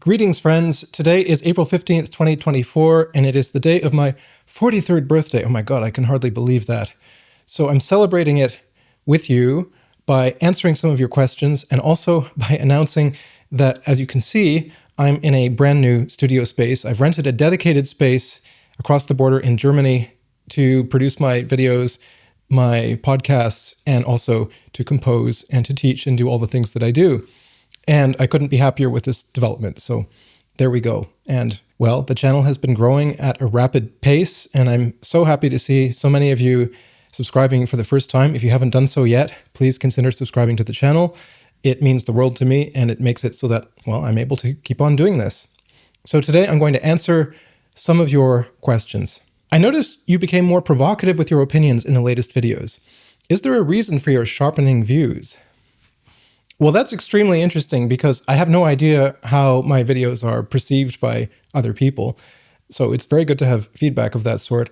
Greetings, friends. Today is April 15th, 2024, and it is the day of my 43rd birthday. Oh my God, I can hardly believe that. So I'm celebrating it with you by answering some of your questions and also by announcing that, as you can see, I'm in a brand new studio space. I've rented a dedicated space across the border in Germany to produce my videos, my podcasts, and also to compose and to teach and do all the things that I do. And I couldn't be happier with this development. So there we go. And well, the channel has been growing at a rapid pace, and I'm so happy to see so many of you subscribing for the first time. If you haven't done so yet, please consider subscribing to the channel. It means the world to me, and it makes it so that, well, I'm able to keep on doing this. So today I'm going to answer some of your questions. I noticed you became more provocative with your opinions in the latest videos. Is there a reason for your sharpening views? Well, that's extremely interesting because I have no idea how my videos are perceived by other people. So it's very good to have feedback of that sort.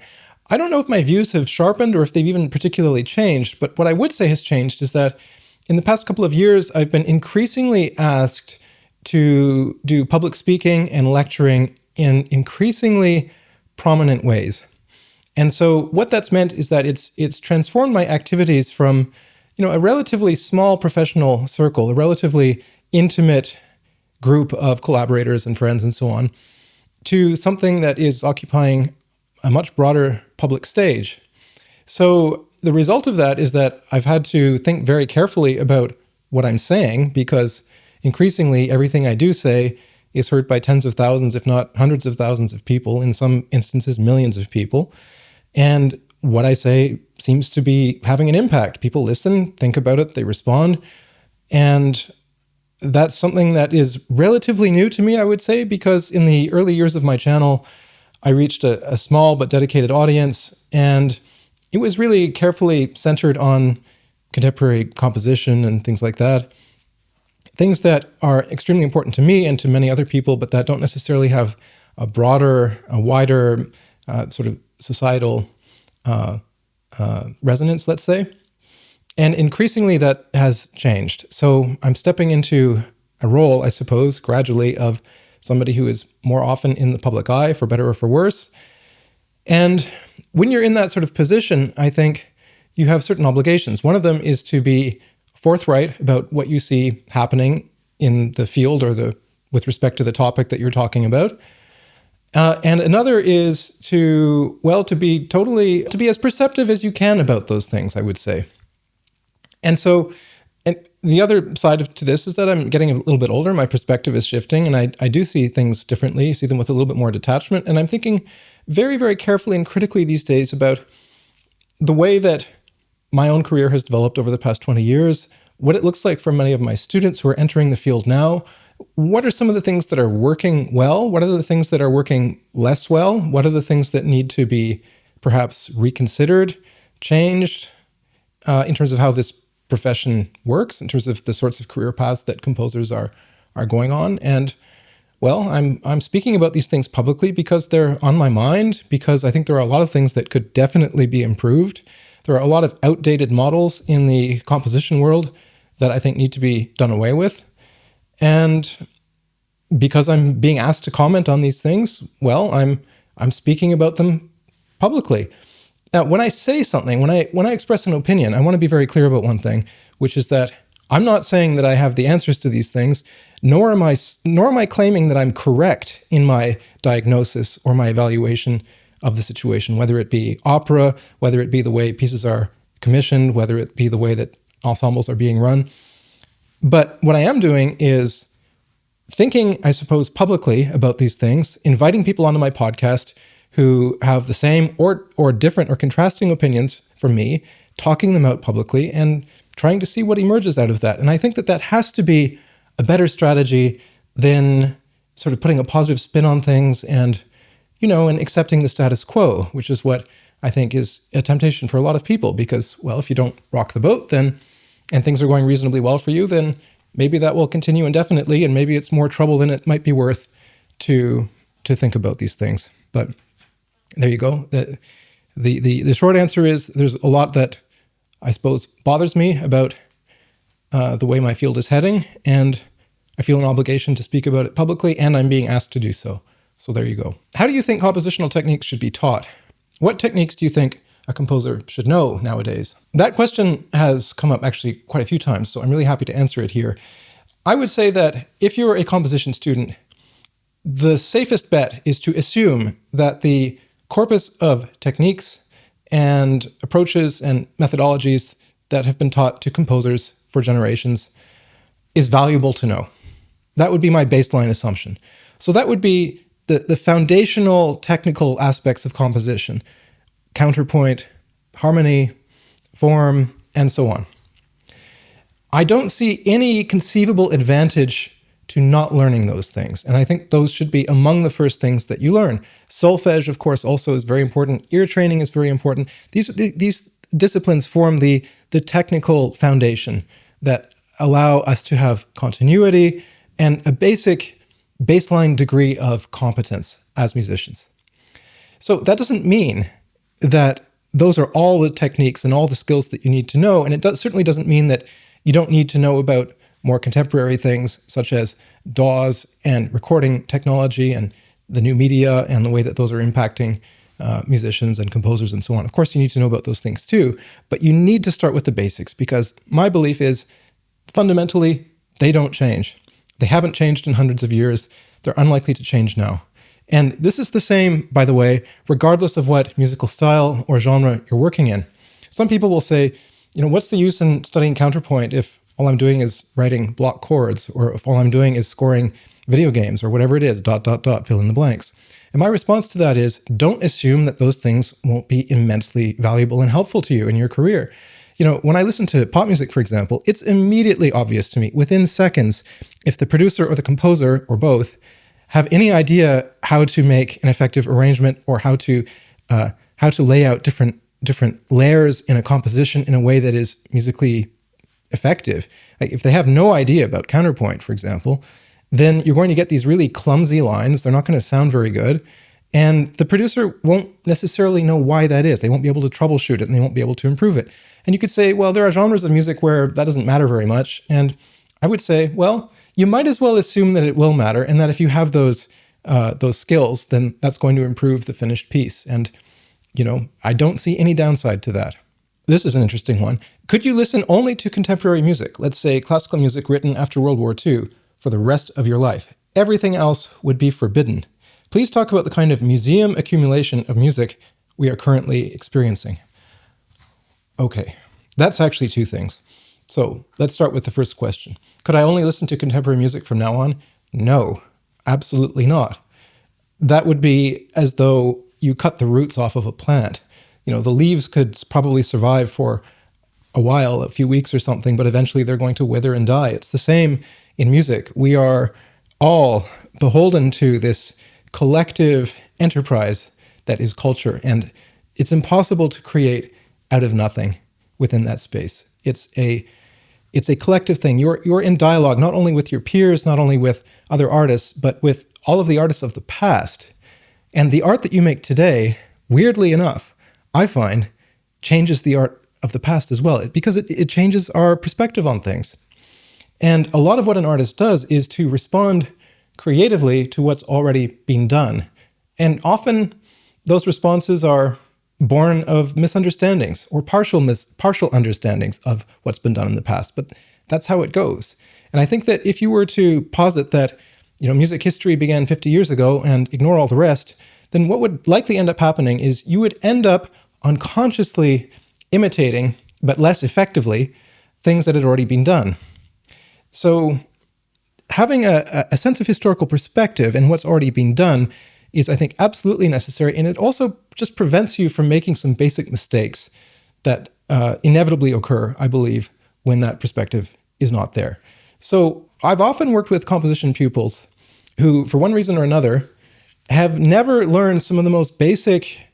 I don't know if my views have sharpened or if they've even particularly changed, but what I would say has changed is that in the past couple of years, I've been increasingly asked to do public speaking and lecturing in increasingly prominent ways. And so what that's meant is that it's transformed my activities from a relatively small professional circle, a relatively intimate group of collaborators and friends and so on, to something that is occupying a much broader public stage. So the result of that is that I've had to think very carefully about what I'm saying, because increasingly everything I do say is heard by tens of thousands, if not hundreds of thousands of people, in some instances millions of people. And what I say seems to be having an impact. People listen, think about it, they respond. And that's something that is relatively new to me, I would say, because in the early years of my channel, I reached a small but dedicated audience, and it was really carefully centered on contemporary composition and things like that. Things that are extremely important to me and to many other people, but that don't necessarily have a broader, a wider sort of societal resonance, let's say. And increasingly that has changed. So I'm stepping into a role, I suppose, gradually of somebody who is more often in the public eye, for better or for worse. And when you're in that sort of position, I think you have certain obligations. One of them is to be forthright about what you see happening in the field or with respect to the topic that you're talking about. And another is to be as perceptive as you can about those things, I would say. And so, and the other side to this is that I'm getting a little bit older. My perspective is shifting, and I do see things differently, see them with a little bit more detachment. And I'm thinking very, very carefully and critically these days about the way that my own career has developed over the past 20 years, what it looks like for many of my students who are entering the field now. What are some of the things that are working well? What are the things that are working less well? What are the things that need to be perhaps reconsidered, changed in terms of how this profession works, in terms of the sorts of career paths that composers are going on? And well, I'm speaking about these things publicly because they're on my mind, because I think there are a lot of things that could definitely be improved. There are a lot of outdated models in the composition world that I think need to be done away with. And because I'm being asked to comment on these things, well, I'm speaking about them publicly. Now, when I say something, when I express an opinion, I want to be very clear about one thing, which is that I'm not saying that I have the answers to these things, nor am I claiming that I'm correct in my diagnosis or my evaluation of the situation, whether it be opera, whether it be the way pieces are commissioned, whether it be the way that ensembles are being run. But what I am doing is thinking, I suppose, publicly about these things, inviting people onto my podcast who have the same or different or contrasting opinions from me, talking them out publicly and trying to see what emerges out of that. And I think that has to be a better strategy than sort of putting a positive spin on things and accepting the status quo, which is what I think is a temptation for a lot of people, because, well, if you don't rock the boat, and things are going reasonably well for you, then maybe that will continue indefinitely, and maybe it's more trouble than it might be worth to think about these things. But there you go. The short answer is there's a lot that I suppose bothers me about the way my field is heading, and I feel an obligation to speak about it publicly, and I'm being asked to do so. So there you go. How do you think compositional techniques should be taught? What techniques do you think a composer should know nowadays? That question has come up actually quite a few times, so I'm really happy to answer it here. I would say that if you're a composition student, the safest bet is to assume that the corpus of techniques and approaches and methodologies that have been taught to composers for generations is valuable to know. That would be my baseline assumption. So that would be the foundational technical aspects of composition: counterpoint, harmony, form, and so on. I don't see any conceivable advantage to not learning those things. And I think those should be among the first things that you learn. Solfege, of course, also is very important. Ear training is very important. These disciplines form the technical foundation that allow us to have continuity and a baseline degree of competence as musicians. So that doesn't mean that those are all the techniques and all the skills that you need to know. And it certainly doesn't mean that you don't need to know about more contemporary things such as DAWs and recording technology and the new media and the way that those are impacting musicians and composers and so on. Of course, you need to know about those things too, but you need to start with the basics, because my belief is fundamentally they don't change. They haven't changed in hundreds of years. They're unlikely to change now. And this is the same, by the way, regardless of what musical style or genre you're working in. Some people will say, what's the use in studying counterpoint if all I'm doing is writing block chords, or if all I'm doing is scoring video games, or whatever it is, ... fill in the blanks. And my response to that is, don't assume that those things won't be immensely valuable and helpful to you in your career. When I listen to pop music, for example, it's immediately obvious to me, within seconds, if the producer or the composer, or both, have any idea how to make an effective arrangement, or how to lay out different layers in a composition in a way that is musically effective. Like if they have no idea about counterpoint, for example, then you're going to get these really clumsy lines. They're not going to sound very good. And the producer won't necessarily know why that is. They won't be able to troubleshoot it, and they won't be able to improve it. And you could say, well, there are genres of music where that doesn't matter very much. And I would say, well, you might as well assume that it will matter, and that if you have those skills, then that's going to improve the finished piece. And, I don't see any downside to that. This is an interesting one. Could you listen only to contemporary music, let's say classical music written after World War II, for the rest of your life? Everything else would be forbidden. Please talk about the kind of museum accumulation of music we are currently experiencing. Okay, that's actually two things. So let's start with the first question. Could I only listen to contemporary music from now on? No, absolutely not. That would be as though you cut the roots off of a plant. The leaves could probably survive for a while, a few weeks or something, but eventually they're going to wither and die. It's the same in music. We are all beholden to this collective enterprise that is culture, and it's impossible to create out of nothing within that space. It's a collective thing. You're in dialogue not only with your peers, not only with other artists, but with all of the artists of the past. And the art that you make today, weirdly enough, I find, changes the art of the past as well, because it changes our perspective on things. And a lot of what an artist does is to respond creatively to what's already been done. And often those responses are born of misunderstandings or partial understandings of what's been done in the past. But that's how it goes. And I think that if you were to posit that, music history began 50 years ago and ignore all the rest, then what would likely end up happening is you would end up unconsciously imitating, but less effectively, things that had already been done. So having a sense of historical perspective and what's already been done is, I think, absolutely necessary. And it also just prevents you from making some basic mistakes that inevitably occur, I believe, when that perspective is not there. So I've often worked with composition pupils who, for one reason or another, have never learned some of the most basic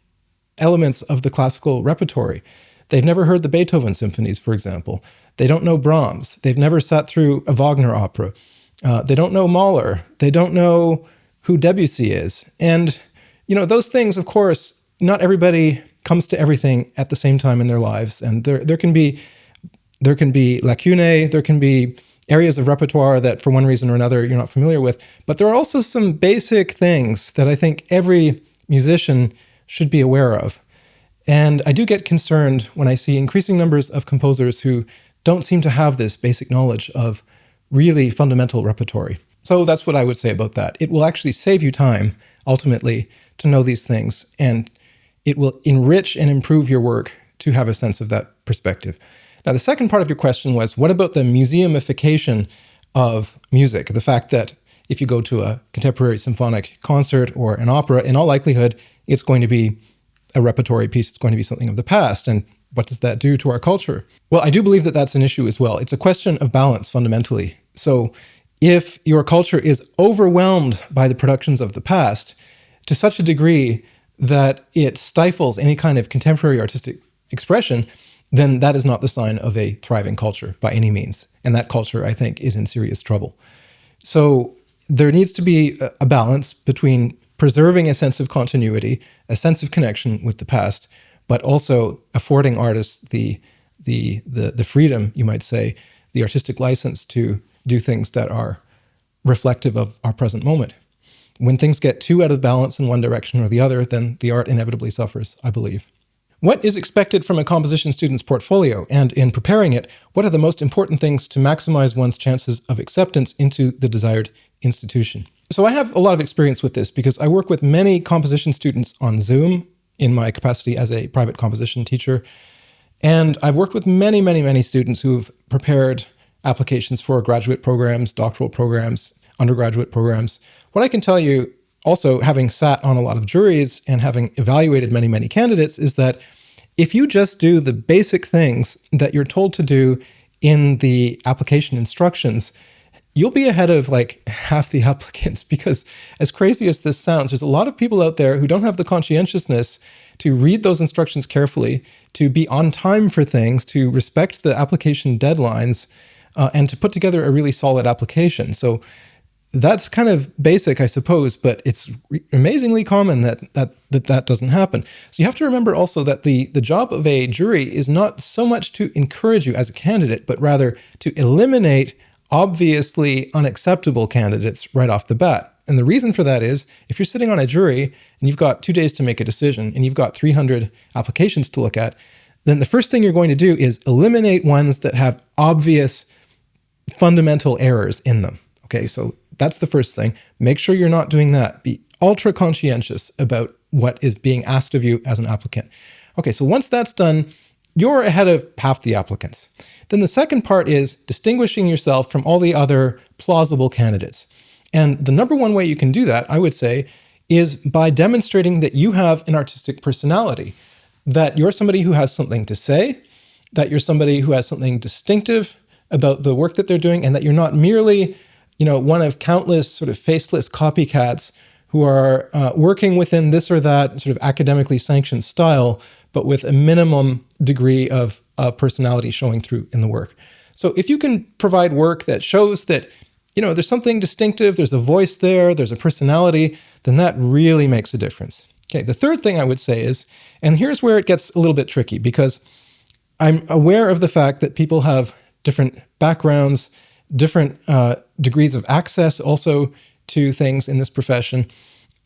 elements of the classical repertory. They've never heard the Beethoven symphonies, for example. They don't know Brahms. They've never sat through a Wagner opera. They don't know Mahler. They don't know who Debussy is. And, those things, of course, not everybody comes to everything at the same time in their lives. And there can be lacunae, there can be areas of repertoire that for one reason or another you're not familiar with. But there are also some basic things that I think every musician should be aware of. And I do get concerned when I see increasing numbers of composers who don't seem to have this basic knowledge of really fundamental repertory. So that's what I would say about that. It will actually save you time, ultimately, to know these things, and it will enrich and improve your work to have a sense of that perspective. Now, the second part of your question was, what about the museumification of music? The fact that if you go to a contemporary symphonic concert or an opera, in all likelihood, it's going to be a repertory piece. It's going to be something of the past. And what does that do to our culture? Well, I do believe that that's an issue as well. It's a question of balance, fundamentally. So if your culture is overwhelmed by the productions of the past to such a degree that it stifles any kind of contemporary artistic expression, then that is not the sign of a thriving culture by any means. And that culture, I think, is in serious trouble. So there needs to be a balance between preserving a sense of continuity, a sense of connection with the past, but also affording artists the freedom, you might say, the artistic license to do things that are reflective of our present moment. When things get too out of balance in one direction or the other, then the art inevitably suffers, I believe. What is expected from a composition student's portfolio? And in preparing it, what are the most important things to maximize one's chances of acceptance into the desired institution? So I have a lot of experience with this because I work with many composition students on Zoom in my capacity as a private composition teacher. And I've worked with many, many, many students who've prepared applications for graduate programs, doctoral programs, undergraduate programs. What I can tell you, also having sat on a lot of juries and having evaluated many, many candidates, is that if you just do the basic things that you're told to do in the application instructions, you'll be ahead of like half the applicants. Because as crazy as this sounds, there's a lot of people out there who don't have the conscientiousness to read those instructions carefully, to be on time for things, to respect the application deadlines, and to put together a really solid application. So that's kind of basic, I suppose, but it's amazingly common that doesn't happen. So you have to remember also that the job of a jury is not so much to encourage you as a candidate, but rather to eliminate obviously unacceptable candidates right off the bat. And the reason for that is, if you're sitting on a jury and you've got 2 days to make a decision and you've got 300 applications to look at, then the first thing you're going to do is eliminate ones that have obvious fundamental errors in them. Okay, so that's the first thing. Make sure you're not doing that. Be ultra conscientious about what is being asked of you as an applicant. Okay, so once that's done, you're ahead of half the applicants. Then the second part is distinguishing yourself from all the other plausible candidates. And the number one way you can do that, I would say, is by demonstrating that you have an artistic personality, that you're somebody who has something to say, that you're somebody who has something distinctive about the work that they're doing, and that you're not merely one of countless sort of faceless copycats who are working within this or that sort of academically sanctioned style, but with a minimum degree of personality showing through in the work. So if you can provide work that shows that, there's something distinctive, there's a voice there, there's a personality, then that really makes a difference. Okay, the third thing I would say is, and here's where it gets a little bit tricky, because I'm aware of the fact that people have different backgrounds, different degrees of access also to things in this profession.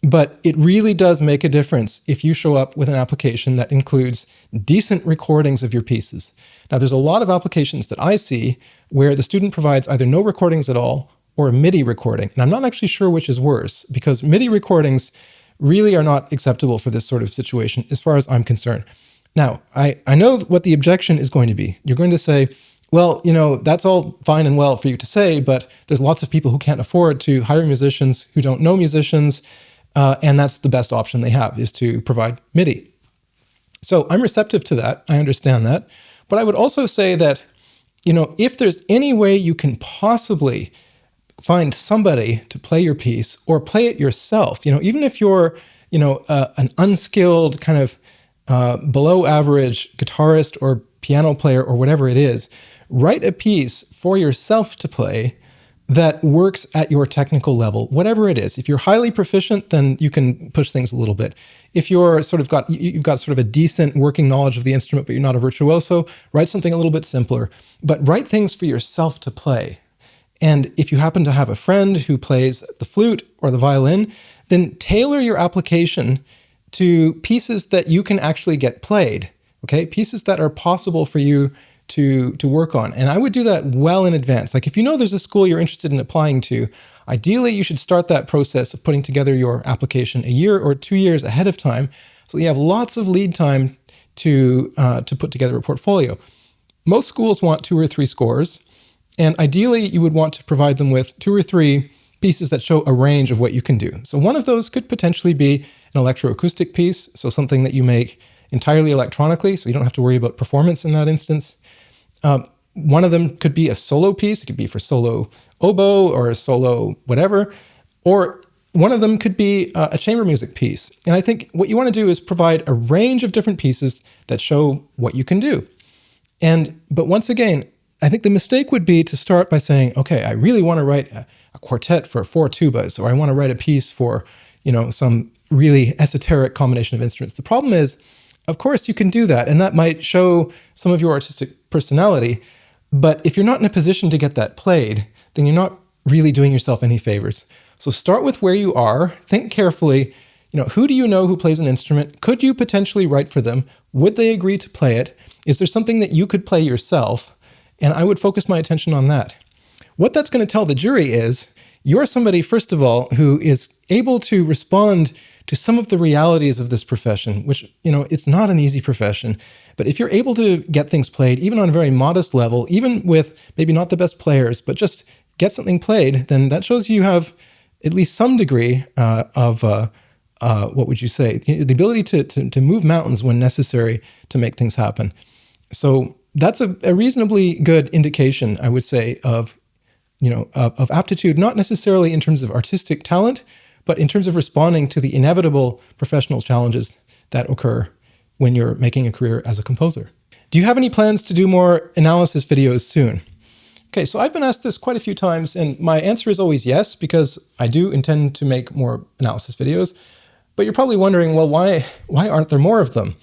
But it really does make a difference if you show up with an application that includes decent recordings of your pieces. Now, there's a lot of applications that I see where the student provides either no recordings at all or a MIDI recording. And I'm not actually sure which is worse, because MIDI recordings really are not acceptable for this sort of situation as far as I'm concerned. Now, I know what the objection is going to be. You're going to say, well, that's all fine and well for you to say, but there's lots of people who can't afford to hire musicians who don't know musicians, and that's the best option they have, is to provide MIDI. So I'm receptive to that. I understand that. But I would also say that, if there's any way you can possibly find somebody to play your piece or play it yourself, even if you're, an unskilled kind of below average guitarist or piano player or whatever it is, write a piece for yourself to play that works at your technical level, whatever it is. If you're highly proficient, then you can push things a little bit. If you're you've got sort of a decent working knowledge of the instrument, but you're not a virtuoso, write something a little bit simpler. But write things for yourself to play. And if you happen to have a friend who plays the flute or the violin, then tailor your application to pieces that you can actually get played, okay? Pieces that are possible for you to work on. And I would do that well in advance. Like if you know there's a school you're interested in applying to, ideally you should start that process of putting together your application a year or 2 years ahead of time, so you have lots of lead time to put together a portfolio. Most schools want 2 or 3 scores, and ideally you would want to provide them with 2 or 3 pieces that show a range of what you can do. So one of those could potentially be an electroacoustic piece, so something that you make entirely electronically, so you don't have to worry about performance in that instance. One of them could be a solo piece. It could be for solo oboe or a solo whatever, or one of them could be a chamber music piece. And I think what you want to do is provide a range of different pieces that show what you can do. But once again, I think the mistake would be to start by saying, okay, I really want to write a quartet for 4 tubas, or I want to write a piece for, some really esoteric combination of instruments. The problem is, of course, you can do that, and that might show some of your artistic personality. But if you're not in a position to get that played, then you're not really doing yourself any favors. So start with where you are. Think carefully. Who do you know who plays an instrument? Could you potentially write for them? Would they agree to play it? Is there something that you could play yourself? And I would focus my attention on that. What that's going to tell the jury is you're somebody, first of all, who is able to respond to some of the realities of this profession, which, it's not an easy profession. But if you're able to get things played, even on a very modest level, even with maybe not the best players, but just get something played, then that shows you have at least some degree of what would you say, the ability to move mountains when necessary to make things happen. So that's a reasonably good indication, I would say, of aptitude, not necessarily in terms of artistic talent, but in terms of responding to the inevitable professional challenges that occur when you're making a career as a composer. Do you have any plans to do more analysis videos soon? Okay, so I've been asked this quite a few times, and my answer is always yes, because I do intend to make more analysis videos. But you're probably wondering, well, why aren't there more of them?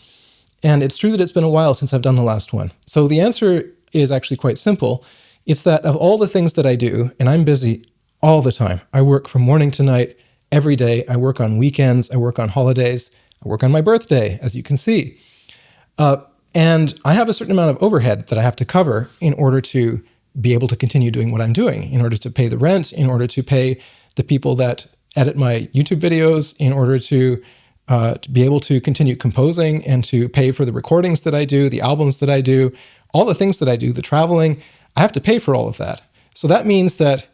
And it's true that it's been a while since I've done the last one. So the answer is actually quite simple. It's that of all the things that I do, and I'm busy all the time. I work from morning to night, every day. I work on weekends. I work on holidays. I work on my birthday, as you can see. And I have a certain amount of overhead that I have to cover in order to be able to continue doing what I'm doing, in order to pay the rent, in order to pay the people that edit my YouTube videos, in order to be able to continue composing and to pay for the recordings that I do, the albums that I do, all the things that I do, the traveling. I have to pay for all of that. So that means that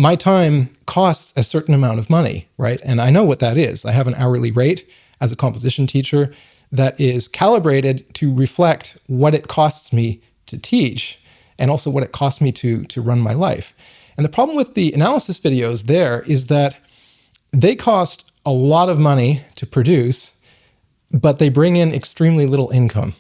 my time costs a certain amount of money, right? And I know what that is. I have an hourly rate as a composition teacher that is calibrated to reflect what it costs me to teach and also what it costs me to run my life. And the problem with the analysis videos there is that they cost a lot of money to produce, but they bring in extremely little income.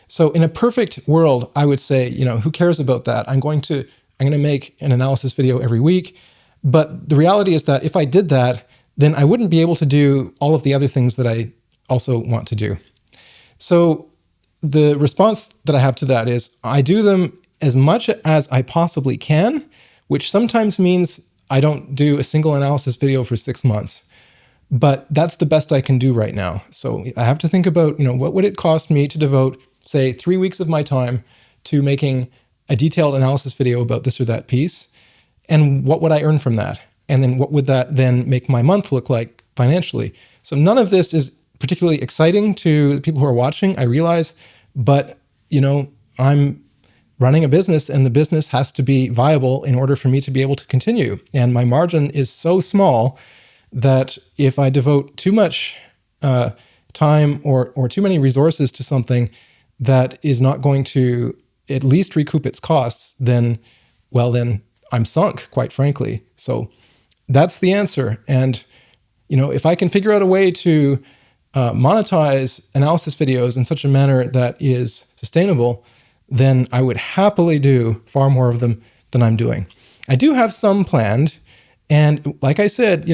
So in a perfect world, I would say, who cares about that? I'm going to make an analysis video every week. But the reality is that if I did that, then I wouldn't be able to do all of the other things that I also want to do. So the response that I have to that is I do them as much as I possibly can, which sometimes means I don't do a single analysis video for 6 months. But that's the best I can do right now. So I have to think about, what would it cost me to devote, say, 3 weeks of my time to making a detailed analysis video about this or that piece, and what would I earn from that? And then what would that then make my month look like financially? So none of this is particularly exciting to the people who are watching, I realize, but, I'm running a business and the business has to be viable in order for me to be able to continue. And my margin is so small that if I devote too much time or too many resources to something that is not going to at least recoup its costs, then I'm sunk, quite frankly. So that's the answer. And, if I can figure out a way to monetize analysis videos in such a manner that is sustainable, then I would happily do far more of them than I'm doing. I do have some planned. And like I said,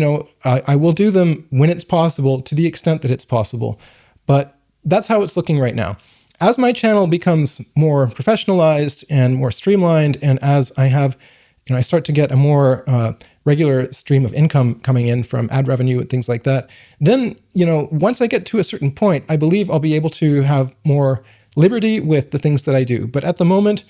I will do them when it's possible, to the extent that it's possible. But that's how it's looking right now. As my channel becomes more professionalized and more streamlined, and as I have I start to get a more regular stream of income coming in from ad revenue and things like that, then, once I get to a certain point, I believe I'll be able to have more liberty with the things that I do. But at the moment,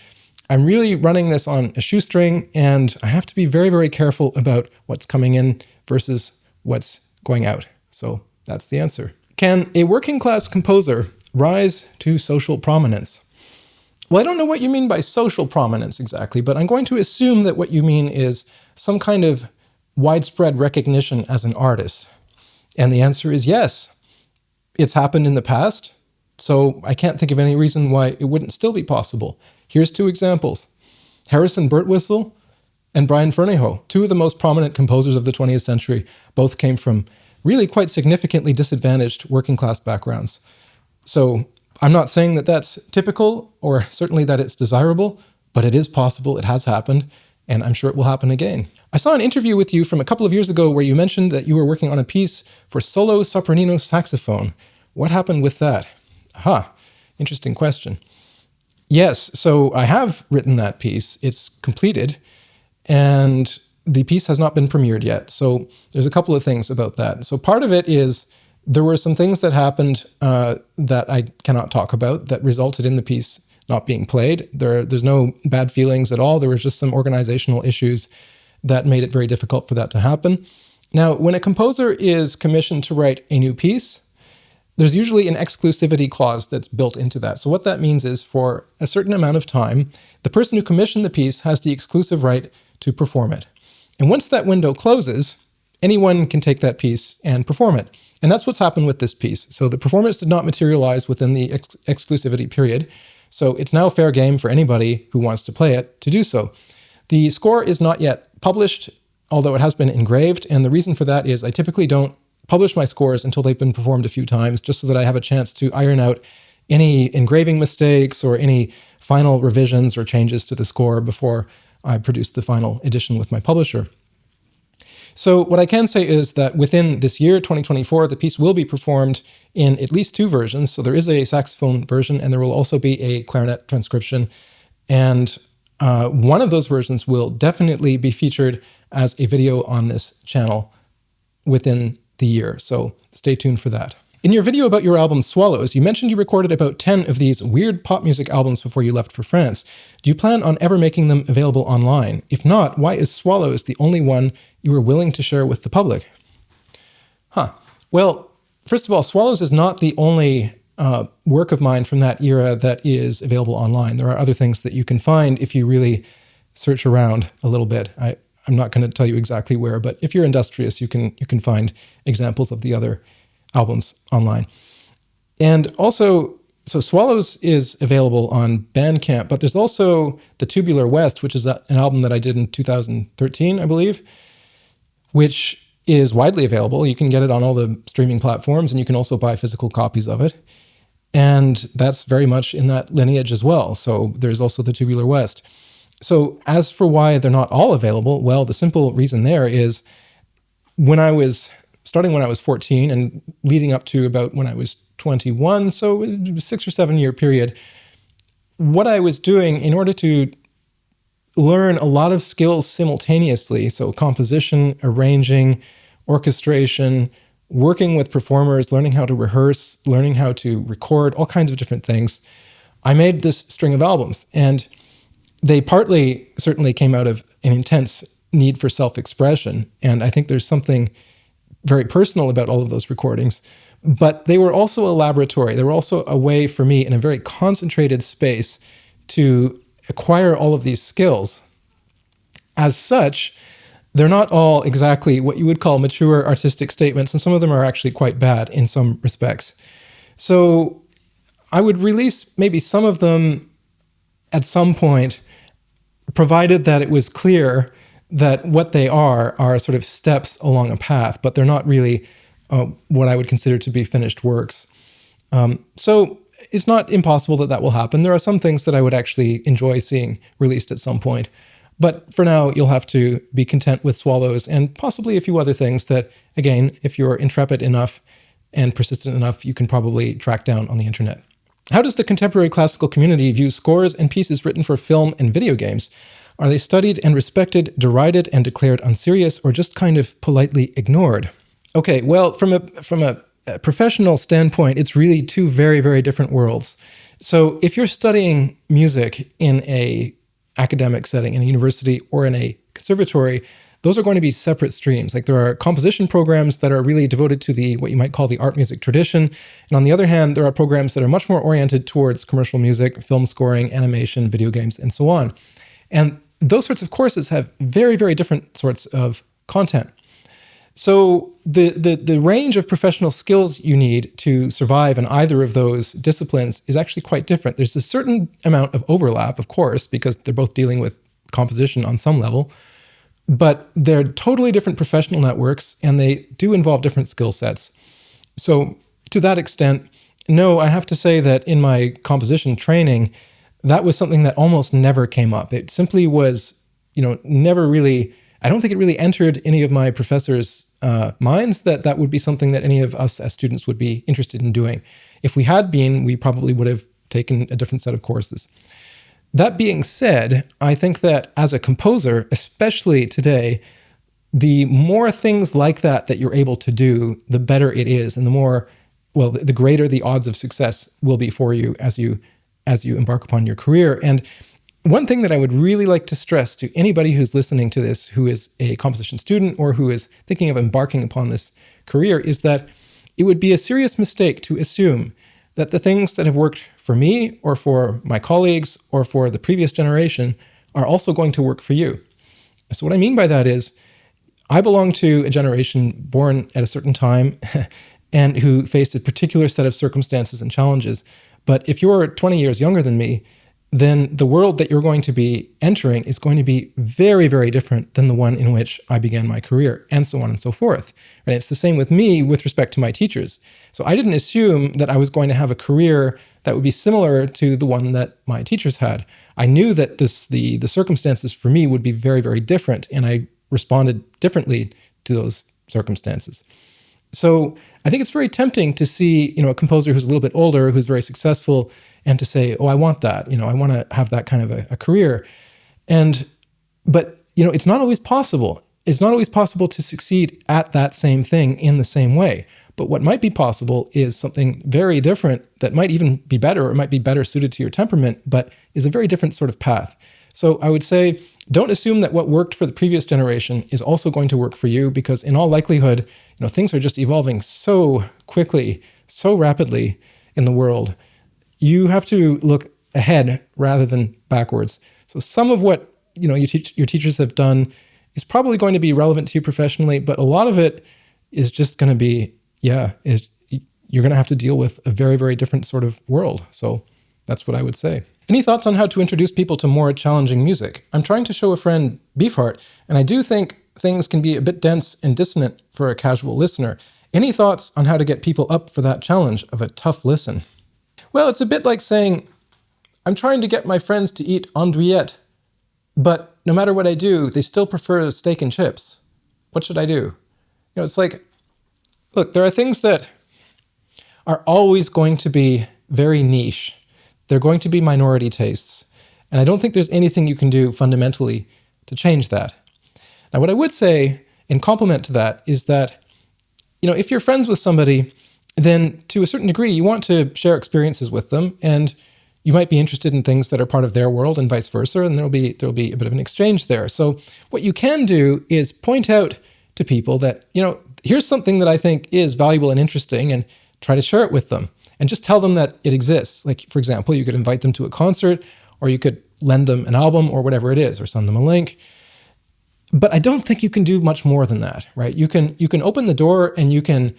I'm really running this on a shoestring, and I have to be very, very careful about what's coming in versus what's going out. So that's the answer. Can a working class composer rise to social prominence? Well, I don't know what you mean by social prominence exactly, but I'm going to assume that what you mean is some kind of widespread recognition as an artist. And the answer is yes. It's happened in the past, so I can't think of any reason why it wouldn't still be possible. Here's two examples. Harrison Birtwistle and Brian Ferneyhough, two of the most prominent composers of the 20th century, both came from really quite significantly disadvantaged working class backgrounds. So I'm not saying that that's typical or certainly that it's desirable, but it is possible, it has happened, and I'm sure it will happen again. I saw an interview with you from a couple of years ago where you mentioned that you were working on a piece for solo sopranino saxophone. What happened with that? Aha, interesting question. Yes, so I have written that piece. It's completed, and the piece has not been premiered yet. So there's a couple of things about that. So part of it is there were some things that happened that I cannot talk about that resulted in the piece not being played. There's no bad feelings at all. There was just some organizational issues that made it very difficult for that to happen. Now, when a composer is commissioned to write a new piece, there's usually an exclusivity clause that's built into that. So what that means is for a certain amount of time, the person who commissioned the piece has the exclusive right to perform it. And once that window closes, anyone can take that piece and perform it. And that's what's happened with this piece. So the performance did not materialize within the exclusivity period. So it's now fair game for anybody who wants to play it to do so. The score is not yet published, although it has been engraved. And the reason for that is I typically don't publish my scores until they've been performed a few times, just so that I have a chance to iron out any engraving mistakes or any final revisions or changes to the score before I produce the final edition with my publisher. So what I can say is that within this year, 2024, the piece will be performed in at least two versions. So there is a saxophone version, and there will also be a clarinet transcription. And one of those versions will definitely be featured as a video on this channel within the year. So stay tuned for that. In your video about your album Swollows, you mentioned you recorded about 10 of these weird pop music albums before you left for France. Do you plan on ever making them available online? If not, why is Swollows the only one you were willing to share with the public? Well, first of all, Swollows is not the only work of mine from that era that is available online. There are other things that you can find if you really search around a little bit. I'm not going to tell you exactly where, but if you're industrious, you can find examples of the other albums online. And also, so Swollows is available on Bandcamp, but there's also The Tubular West, which is an album that I did in 2013, I believe, which is widely available. You can get it on all the streaming platforms, and you can also buy physical copies of it. And that's very much in that lineage as well. So there's also The Tubular West. So as for why they're not all available, well, the simple reason there is starting when I was 14 and leading up to about when I was 21, so a 6 or 7 year period, what I was doing in order to learn a lot of skills simultaneously, so composition, arranging, orchestration, working with performers, learning how to rehearse, learning how to record, all kinds of different things, I made this string of albums. And they partly certainly came out of an intense need for self-expression. And I think there's something very personal about all of those recordings, but they were also a laboratory. They were also a way for me in a very concentrated space to acquire all of these skills. As such, they're not all exactly what you would call mature artistic statements, and some of them are actually quite bad in some respects. So I would release maybe some of them at some point, provided that it was clear that what they are sort of steps along a path, but they're not really what I would consider to be finished works. So it's not impossible that will happen. There are some things that I would actually enjoy seeing released at some point. But for now, you'll have to be content with Swollows and possibly a few other things that, again, if you're intrepid enough and persistent enough, you can probably track down on the internet. How does the contemporary classical community view scores and pieces written for film and video games? Are they studied and respected, derided and declared unserious, or just kind of politely ignored? Okay, well, from a professional standpoint, it's really two very, very different worlds. So if you're studying music in a academic setting, in a university or in a conservatory, those are going to be separate streams. Like there are composition programs that are really devoted to the what you might call the art music tradition. And on the other hand, there are programs that are much more oriented towards commercial music, film scoring, animation, video games, and so on. And those sorts of courses have very, very different sorts of content. So the range of professional skills you need to survive in either of those disciplines is actually quite different. There's a certain amount of overlap, of course, because they're both dealing with composition on some level, but they're totally different professional networks and they do involve different skill sets. So to that extent, no, I have to say that in my composition training, that was something that almost never came up. It simply was, never really, I don't think it really entered any of my professors' minds that that would be something that any of us as students would be interested in doing. If we had been, we probably would have taken a different set of courses. That being said, I think that as a composer, especially today, the more things like that you're able to do, the better it is, and the greater the odds of success will be for you as you embark upon your career. And one thing that I would really like to stress to anybody who's listening to this, who is a composition student or who is thinking of embarking upon this career, is that it would be a serious mistake to assume that the things that have worked for me or for my colleagues or for the previous generation are also going to work for you. So what I mean by that is I belong to a generation born at a certain time and who faced a particular set of circumstances and challenges. But if you're 20 years younger than me, then the world that you're going to be entering is going to be very, very different than the one in which I began my career, and so on and so forth. And it's the same with me with respect to my teachers. So I didn't assume that I was going to have a career that would be similar to the one that my teachers had. I knew that the circumstances for me would be very, very different, and I responded differently to those circumstances. So I think it's very tempting to see, a composer who's a little bit older, who's very successful, and to say, oh, I want that, I want to have that kind of a career. But it's not always possible. It's not always possible to succeed at that same thing in the same way. But what might be possible is something very different that might even be better, or might be better suited to your temperament, but is a very different sort of path. So I would say, don't assume that what worked for the previous generation is also going to work for you, because in all likelihood, things are just evolving so quickly, so rapidly in the world. You have to look ahead rather than backwards. So some of what your teachers have done is probably going to be relevant to you professionally, but a lot of it is just going to be, you're going to have to deal with a very, very different sort of world. So that's what I would say. Any thoughts on how to introduce people to more challenging music? I'm trying to show a friend Beefheart, and I do think things can be a bit dense and dissonant for a casual listener. Any thoughts on how to get people up for that challenge of a tough listen? Well, it's a bit like saying, I'm trying to get my friends to eat Andreyev, but no matter what I do, they still prefer steak and chips. What should I do? It's like, look, there are things that are always going to be very niche. They're going to be minority tastes. And I don't think there's anything you can do fundamentally to change that. Now, what I would say in complement to that is that, if you're friends with somebody, then to a certain degree, you want to share experiences with them, and you might be interested in things that are part of their world and vice versa, and there'll be a bit of an exchange there. So what you can do is point out to people that, here's something that I think is valuable and interesting, and try to share it with them. And just tell them that it exists. Like, for example, you could invite them to a concert, or you could lend them an album or whatever it is, or send them a link. But I don't think you can do much more than that, right? You can open the door and you can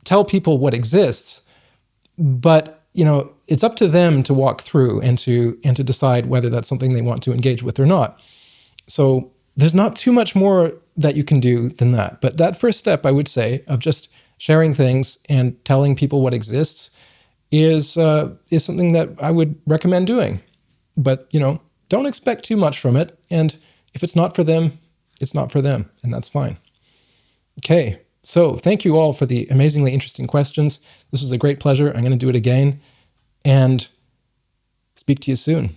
tell people what exists, but it's up to them to walk through and to decide whether that's something they want to engage with or not. So there's not too much more that you can do than that. But that first step, I would say, of just sharing things and telling people what exists is something that I would recommend doing. But, don't expect too much from it. And if it's not for them, it's not for them, and that's fine. Okay, so thank you all for the amazingly interesting questions. This was a great pleasure. I'm going to do it again, and speak to you soon.